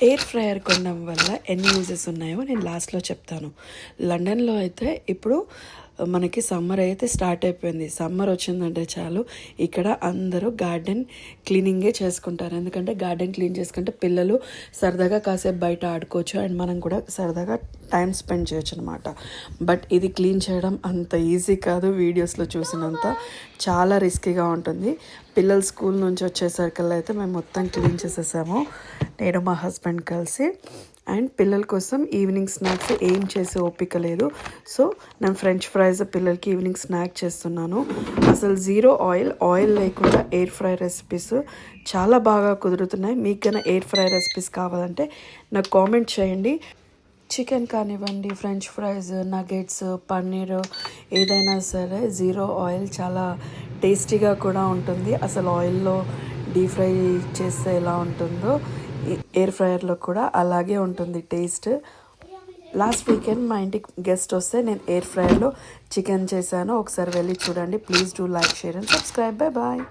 Air fryer కొనడం వల్ల ఎన్ని యూజెస్ ఉన్నాయో నేను లాస్ట్లో చెప్తాను. లండన్లో అయితే ఇప్పుడు మనకి సమ్మర్ అయితే స్టార్ట్ అయిపోయింది. సమ్మర్ వచ్చిందంటే చాలు ఇక్కడ అందరూ గార్డెన్ క్లీనింగే చేసుకుంటారు. ఎందుకంటే గార్డెన్ క్లీన్ చేసుకుంటే పిల్లలు సరదాగా కాసేపు బయట ఆడుకోవచ్చు అండ్ మనం కూడా సరదాగా టైం స్పెండ్ చేయొచ్చు అనమాట. బట్ ఇది క్లీన్ చేయడం అంత ఈజీ కాదు. వీడియోస్లో చూసినంత చాలా రిస్కీగా ఉంటుంది. పిల్లలు స్కూల్ నుంచి వచ్చేసరికల్లా అయితే మేము మొత్తం క్లీన్ చేసేసాము, నేను మా హస్బెండ్ కలిసి. అండ్ పిల్లల కోసం ఈవినింగ్ స్నాక్స్ ఏం చేసే ఓపిక లేదు. సో నేను ఫ్రెంచ్ ఫ్రైస్ పిల్లలకి ఈవినింగ్ స్నాక్ చేస్తున్నాను. అసలు జీరో ఆయిల్ లేకుండా ఎయిర్ ఫ్రై రెసిపీస్ చాలా బాగా కుదురుతున్నాయి. మీకు కన్నా ఎయిర్ ఫ్రై రెసిపీస్ కావాలంటే నాకు కామెంట్ చేయండి. చికెన్ కానివ్వండి, ఫ్రెంచ్ ఫ్రైస్, నగెట్స్, పన్నీర్ ఏదైనా సరే జీరో ఆయిల్ చాలా టేస్టీగా కూడా ఉంటుంది. అసలు ఆయిల్లో డీప్ ఫ్రై చేస్తే ఎలా ఉంటుందో ఎయిర్ ఫ్రైయర్లో కూడా అలాగే ఉంటుంది టేస్ట్. లాస్ట్ వీకెండ్ మా ఇంటికి గెస్ట్ వస్తే నేను ఎయిర్ ఫ్రైయర్లో చికెన్ చేశాను. ఒకసారి వెళ్ళి చూడండి. Please do like, share and subscribe. Bye bye.